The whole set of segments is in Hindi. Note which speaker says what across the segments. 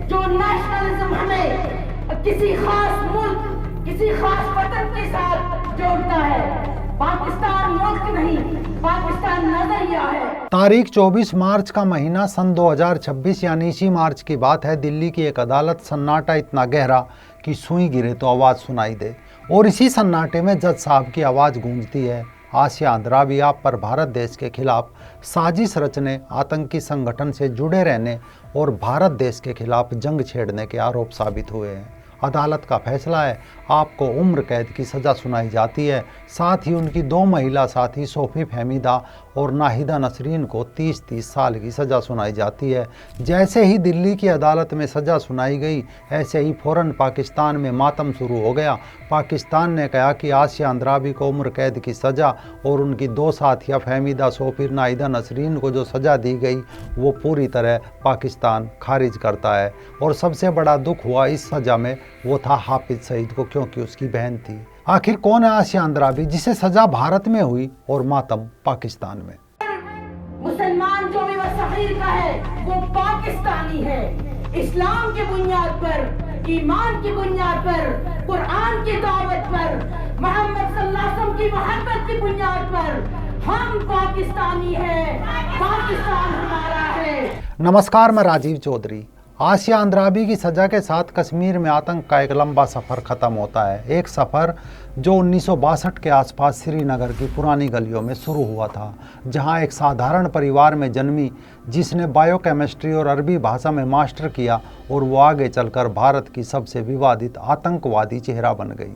Speaker 1: जो नेशनलिज्म हमें किसी खास मुल्क, किसी खास वतन के साथ जोड़ता है। पाकिस्तान मुल्क नहीं, पाकिस्तान नजरिया है।
Speaker 2: तारीख 24 मार्च का महीना सन 2026 यानी इसी मार्च की बात है। दिल्ली की एक अदालत, सन्नाटा इतना गहरा कि सुई गिरे तो आवाज़ सुनाई दे। और इसी सन्नाटे में जज साहब की आवाज़ गूंजती है, आसिया अंद्राबी आप पर भारत देश के खिलाफ साजिश रचने, आतंकी संगठन से जुड़े रहने और भारत देश के खिलाफ जंग छेड़ने के आरोप साबित हुए हैं। अदालत का फैसला है, आपको उम्र कैद की सज़ा सुनाई जाती है। साथ ही उनकी 2 महिला साथी सोफी फहमीदा और नाहिदा नसरीन को 30-30 साल की सज़ा सुनाई जाती है। जैसे ही दिल्ली की अदालत में सज़ा सुनाई गई, ऐसे ही फ़ौरन पाकिस्तान में मातम शुरू हो गया। पाकिस्तान ने कहा कि आसिया अंद्राबी को उम्र कैद की सज़ा और उनकी 2 साथियाँ फहमीदा, सोफी, नाहिदा नसरीन को जो सज़ा दी गई वो पूरी तरह पाकिस्तान खारिज करता है। और सबसे बड़ा दुख हुआ इस सज़ा में वो था हाफिज सईद को, क्योंकि उसकी बहन थी। आखिर कौन है आसिया अंद्राबी जिसे सजा भारत में हुई और मातम पाकिस्तान में?
Speaker 1: मुसलमान जो भी वसहीर का है वो पाकिस्तानी है। इस्लाम की बुनियाद पर, ईमान की बुनियाद पर, कुरान की दावत पर, मोहम्मद सल्लल्लाहु अलैहि वसल्लम की मोहब्बत की बुनियाद पर हम पाकिस्तानी हैं। पाकिस्तान हमारा है।
Speaker 2: नमस्कार, मैं राजीव चौधरी। आसिया अंद्राबी की सज़ा के साथ कश्मीर में आतंक का एक लंबा सफ़र ख़त्म होता है। एक सफ़र जो 1962 के आसपास श्रीनगर की पुरानी गलियों में शुरू हुआ था, जहां एक साधारण परिवार में जन्मी जिसने बायोकेमिस्ट्री और अरबी भाषा में मास्टर किया और वो आगे चलकर भारत की सबसे विवादित आतंकवादी चेहरा बन गई।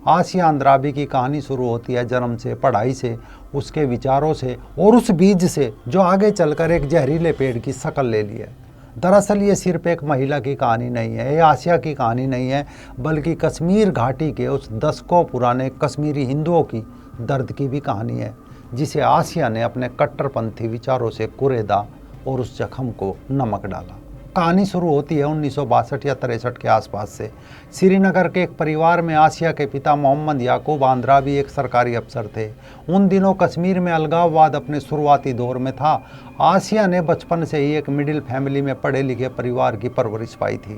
Speaker 2: आसिया अंद्राबी की कहानी शुरू होती है जन्म से, पढ़ाई से, उसके विचारों से और उस बीज से जो आगे चलकर एक जहरीले पेड़ की शक्ल ले ली है। दरअसल ये सिर्फ एक महिला की कहानी नहीं है, ये आसिया की कहानी नहीं है, बल्कि कश्मीर घाटी के उस दशकों पुराने कश्मीरी हिंदुओं की दर्द की भी कहानी है, जिसे आसिया ने अपने कट्टरपंथी विचारों से कुरेदा और उस जख्म को नमक डाला। कहानी शुरू होती है 1962 या 63 के आसपास से। श्रीनगर के एक परिवार में आसिया के पिता मोहम्मद याकूब अंद्राबी एक सरकारी अफसर थे। उन दिनों कश्मीर में अलगाववाद अपने शुरुआती दौर में था। आसिया ने बचपन से ही एक मिडिल फैमिली में पढ़े लिखे परिवार की परवरिश पाई थी।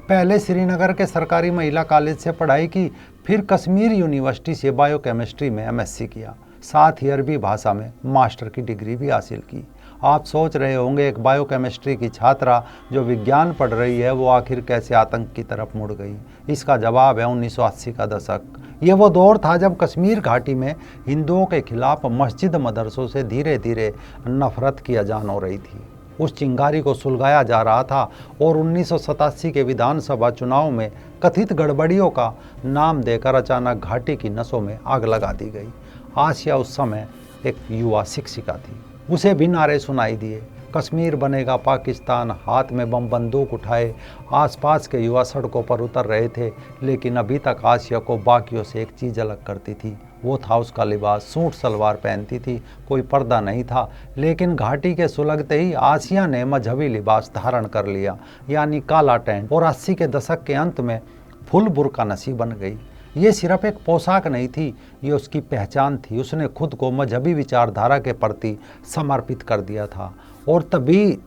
Speaker 2: पहले श्रीनगर के सरकारी महिला कॉलेज से पढ़ाई की, फिर कश्मीर यूनिवर्सिटी से बायोकेमिस्ट्री में MSc किया, साथ ही अरबी भाषा में मास्टर की डिग्री भी हासिल की। आप सोच रहे होंगे, एक बायोकेमिस्ट्री की छात्रा जो विज्ञान पढ़ रही है वो आखिर कैसे आतंक की तरफ मुड़ गई? इसका जवाब है 1980 का दशक। ये वो दौर था जब कश्मीर घाटी में हिंदुओं के खिलाफ मस्जिद मदरसों से धीरे धीरे नफरत की अजान हो रही थी। उस चिंगारी को सुलगाया जा रहा था और 1987 के विधानसभा चुनाव में कथित गड़बड़ियों का नाम देकर अचानक घाटी की नसों में आग लगा दी गई। आसिया उस समय एक युवा शिक्षिका थी। उसे भी नारे सुनाई दिए, कश्मीर बनेगा पाकिस्तान, हाथ में बम बंदूक उठाए। आसपास के युवा सड़कों पर उतर रहे थे, लेकिन अभी तक आसिया को बाकियों से एक चीज़ अलग करती थी, वो था उसका लिबास। सूट सलवार पहनती थी, कोई पर्दा नहीं था। लेकिन घाटी के सुलगते ही आसिया ने मजहबी लिबास धारण कर लिया, यानी काला टेंट, और 80 के दशक के अंत में फुल बुर्का नसी बन गई। ये सिर्फ एक पोशाक नहीं थी, ये उसकी पहचान थी। उसने खुद को मजहबी विचारधारा के प्रति समर्पित कर दिया था और तभी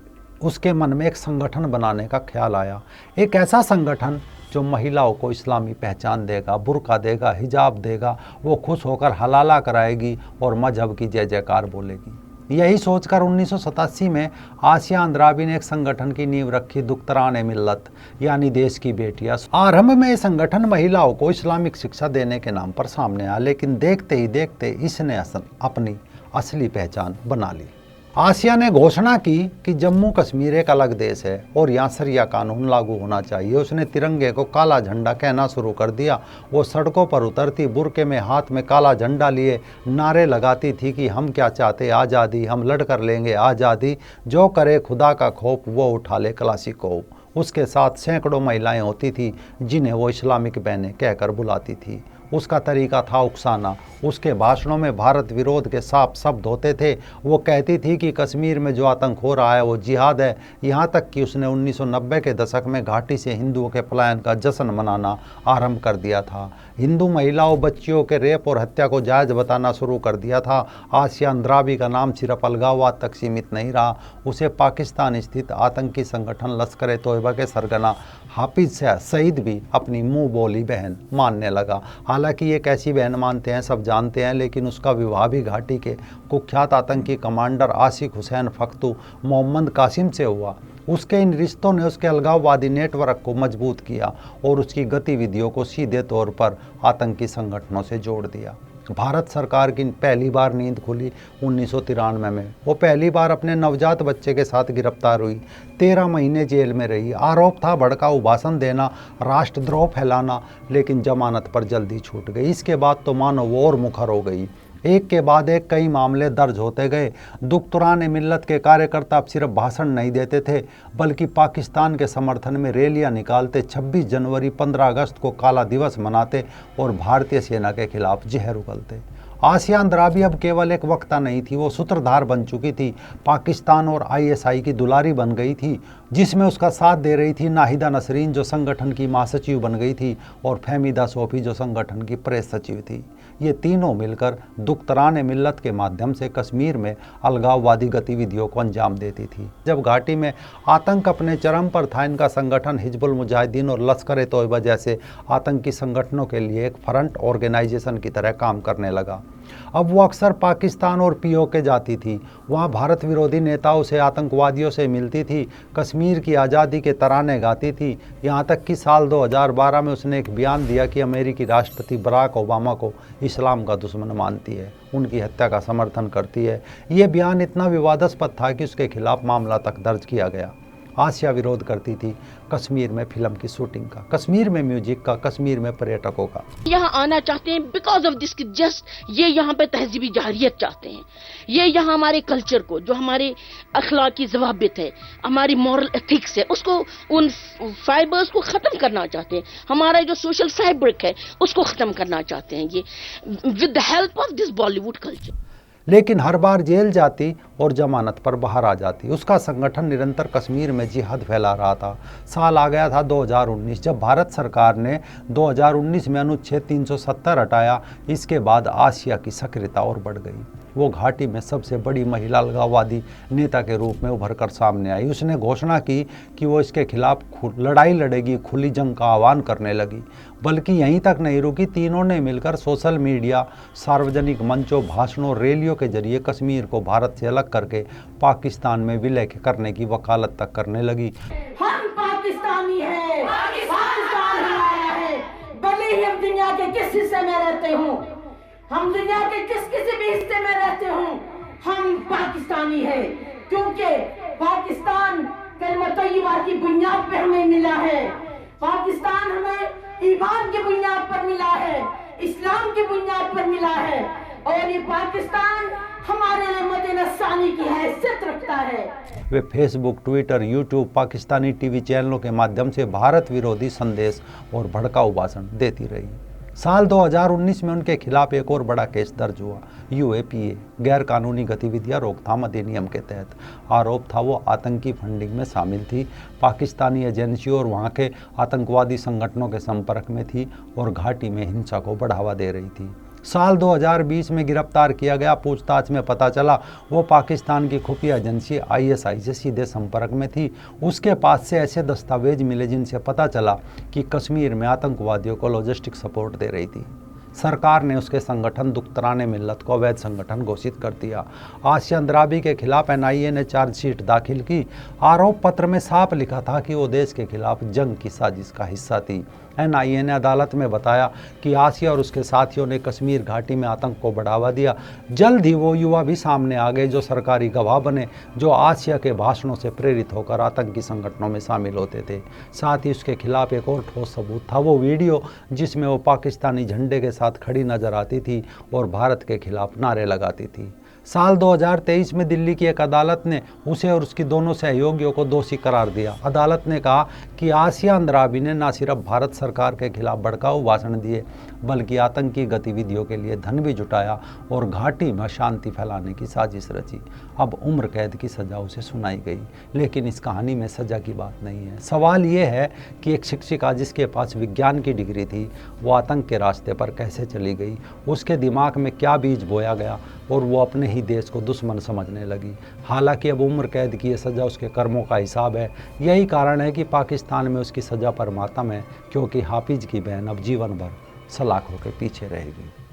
Speaker 2: उसके मन में एक संगठन बनाने का ख्याल आया। एक ऐसा संगठन जो महिलाओं को इस्लामी पहचान देगा, बुर्का देगा, हिजाब देगा, वो खुश होकर हलाला कराएगी और मजहब की जय जयकार बोलेगी। यही सोचकर 1987 में आसिया अंद्राबी ने एक संगठन की नींव रखी, दुख्तरान मिल्लत, यानी देश की बेटियां। आरंभ में ये संगठन महिलाओं को इस्लामिक शिक्षा देने के नाम पर सामने आया, लेकिन देखते ही देखते इसने अपनी असली पहचान बना ली। आसिया ने घोषणा की कि जम्मू कश्मीर एक अलग देश है और यहाँ शरिया कानून लागू होना चाहिए। उसने तिरंगे को काला झंडा कहना शुरू कर दिया। वो सड़कों पर उतरती, बुर्के में हाथ में काला झंडा लिए नारे लगाती थी कि हम क्या चाहते, आज़ादी, हम लड़ कर लेंगे आज़ादी, जो करे खुदा का खौफ वो उठा ले क्लासिको। उसके साथ सैकड़ों महिलाएं होती थी जिन्हें वो इस्लामिक बहनें कहकर बुलाती थी। उसका तरीका था उकसाना। उसके भाषणों में भारत विरोध के साफ शब्द होते थे। वो कहती थी कि कश्मीर में जो आतंक हो रहा है वो जिहाद है। यहाँ तक कि उसने 1990 के दशक में घाटी से हिंदुओं के पलायन का जश्न मनाना आरंभ कर दिया था। हिंदू महिलाओं बच्चियों के रेप और हत्या को जायज़ बताना शुरू कर दिया था। आसिया अंद्राबी का नाम सिर्फ अलगाववाद तक सीमित नहीं रहा, उसे पाकिस्तान स्थित आतंकी संगठन लश्कर-ए-तोयबा के सरगना हाफिज सईद भी अपनी मुंह बोली बहन मानने लगा। हालांकि ये कैसी बहन मानते हैं सब जानते हैं, लेकिन उसका विवाह भी घाटी के कुख्यात आतंकी कमांडर आशिक हुसैन फख्तू मोहम्मद कासिम से हुआ। उसके इन रिश्तों ने उसके अलगाववादी नेटवर्क को मजबूत किया और उसकी गतिविधियों को सीधे तौर पर आतंकी संगठनों से जोड़ दिया। भारत सरकार की पहली बार नींद खुली 1993 में। वो पहली बार अपने नवजात बच्चे के साथ गिरफ्तार हुई। 13 महीने जेल में रही। आरोप था भड़काऊ भाषण देना, राष्ट्रद्रोह फैलाना, लेकिन जमानत पर जल्दी छूट गई। इसके बाद तो मानो वो और मुखर हो गई। एक के बाद एक कई मामले दर्ज होते गए। दुख्तरान मिल्लत के कार्यकर्ता अब सिर्फ भाषण नहीं देते थे, बल्कि पाकिस्तान के समर्थन में रैलियां निकालते, 26 जनवरी 15 अगस्त को काला दिवस मनाते और भारतीय सेना के खिलाफ जहर उगलते। आसिया अंद्राबी अब केवल एक वक्ता नहीं थी, वो सूत्रधार बन चुकी थी। पाकिस्तान और ISI की दुलारी बन गई थी, जिसमें उसका साथ दे रही थी नाहिदा नसरीन जो संगठन की महासचिव बन गई थी, और फहमीदा सोफी जो संगठन की प्रेस सचिव थी। ये तीनों मिलकर दुख्तरान मिल्लत के माध्यम से कश्मीर में अलगाववादी गतिविधियों को अंजाम देती थी। जब घाटी में आतंक अपने चरम पर था, इनका संगठन हिजबुल मुजाहिदीन और लश्कर-ए-तोयबा जैसे आतंकी संगठनों के लिए एक फ्रंट ऑर्गेनाइजेशन की तरह काम करने लगा। अब वो अक्सर पाकिस्तान और POK जाती थी। वहाँ भारत विरोधी नेताओं से, आतंकवादियों से मिलती थी, कश्मीर की आज़ादी के तराने गाती थी। यहाँ तक कि साल 2012 में उसने एक बयान दिया कि अमेरिकी राष्ट्रपति बराक ओबामा को इस्लाम का दुश्मन मानती है, उनकी हत्या का समर्थन करती है। ये बयान इतना विवादास्पद था कि उसके खिलाफ मामला तक दर्ज किया गया। आसिया विरोध करती थी कश्मीर में फिल्म की शूटिंग का, कश्मीर में म्यूजिक का, कश्मीर में पर्यटकों का।
Speaker 3: यहाँ आना चाहते हैं बिकॉज ऑफ दिस, जस्ट ये यहाँ पे तहजीबी जहरियत चाहते हैं। ये यहाँ हमारे कल्चर को, जो हमारे अखलाकी जवाबित है, हमारी मॉरल एथिक्स है, उसको, उन फाइबर्स को ख़त्म करना चाहते हैं। हमारा जो सोशल फैब्रिक है उसको ख़त्म करना चाहते हैं, ये with the help of this Bollywood culture.
Speaker 2: लेकिन हर बार जेल जाती और जमानत पर बाहर आ जाती। उसका संगठन निरंतर कश्मीर में जिहाद फैला रहा था। साल आ गया था 2019, जब भारत सरकार ने 2019 में अनुच्छेद 370 हटाया। इसके बाद आसिया की सक्रियता और बढ़ गई। वो घाटी में सबसे बड़ी महिला अलगाववादी नेता के रूप में उभर कर सामने आई। उसने घोषणा की कि वो इसके खिलाफ लड़ाई लड़ेगी, खुली जंग का आह्वान करने लगी। बल्कि यहीं तक नहीं रुकी, तीनों ने मिलकर सोशल मीडिया, सार्वजनिक मंचों, भाषणों, रैलियों के जरिए कश्मीर को भारत से अलग करके पाकिस्तान में विलय करने की वकालत तक करने लगी।
Speaker 1: हम पाकिस्तानी हैं, पाकिस्तान हमारा है, भले ही हम दुनिया के किस हिस्से में रहते हों, हम दुनिया के किसी भी हिस्से में रहते हों, हम पाकिस्तानी हैं, क्योंकि पाकिस्तान कलमा तय्यबा की बुनियाद पे हमें मिला है। पाकिस्तान हमें ईमान की बुनियाद पर मिला है, इस्लाम की बुनियाद पर मिला है, और ये पाकिस्तान हमारे लिए मदीनसानी की हैसियत रखता है।
Speaker 2: वे Facebook, Twitter, YouTube, Pakistani TV चैनलों के माध्यम से भारत विरोधी संदेश और भड़काऊ भाषण देती रही। साल 2019 में उनके खिलाफ एक और बड़ा केस दर्ज हुआ, UAPA गैर कानूनी गतिविधियां रोकथाम अधिनियम के तहत। आरोप था वो आतंकी फंडिंग में शामिल थी, पाकिस्तानी एजेंसियों और वहां के आतंकवादी संगठनों के संपर्क में थी और घाटी में हिंसा को बढ़ावा दे रही थी। साल 2020 में गिरफ्तार किया गया। पूछताछ में पता चला वो पाकिस्तान की खुफिया एजेंसी ISI से सीधे संपर्क में थी। उसके पास से ऐसे दस्तावेज मिले जिनसे पता चला कि कश्मीर में आतंकवादियों को लॉजिस्टिक सपोर्ट दे रही थी। सरकार ने उसके संगठन दुख्तरान मिल्लत को अवैध संगठन घोषित कर दिया। आसिया अंद्राबी के खिलाफ NIA ने चार्जशीट दाखिल की। आरोप पत्र में साफ लिखा था कि वो देश के खिलाफ जंग की साजिश का हिस्सा थी। NIA ने अदालत में बताया कि आसिया और उसके साथियों ने कश्मीर घाटी में आतंक को बढ़ावा दिया। जल्द ही वो युवा भी सामने आ गए जो सरकारी गवाह बने, जो आसिया के भाषणों से प्रेरित होकर आतंकी संगठनों में शामिल होते थे। साथ ही उसके खिलाफ एक और ठोस सबूत था वो वीडियो जिसमें वो पाकिस्तानी झंडे के साथ खड़ी नजर आती थी और भारत के खिलाफ नारे लगाती थी। साल 2023 में दिल्ली की एक अदालत ने उसे और उसकी दोनों सहयोगियों को दोषी करार दिया। अदालत ने कहा कि आसिया अंद्राबी ने न सिर्फ भारत सरकार के खिलाफ भड़काऊ भाषण दिए बल्कि आतंकी गतिविधियों के लिए धन भी जुटाया और घाटी में शांति फैलाने की साजिश रची। अब उम्र कैद की सज़ा उसे सुनाई गई, लेकिन इस कहानी में सज़ा की बात नहीं है। सवाल ये है कि एक शिक्षिका जिसके पास विज्ञान की डिग्री थी वो आतंक के रास्ते पर कैसे चली गई, उसके दिमाग में क्या बीज बोया गया और वो अपने ही देश को दुश्मन समझने लगी। हालांकि अब उम्र कैद की ये सज़ा उसके कर्मों का हिसाब है। यही कारण है कि पाकिस्तान में उसकी सज़ा पर मातम है, क्योंकि हाफिज की बहन अब जीवन भर सलाखों के पीछे रहेगी।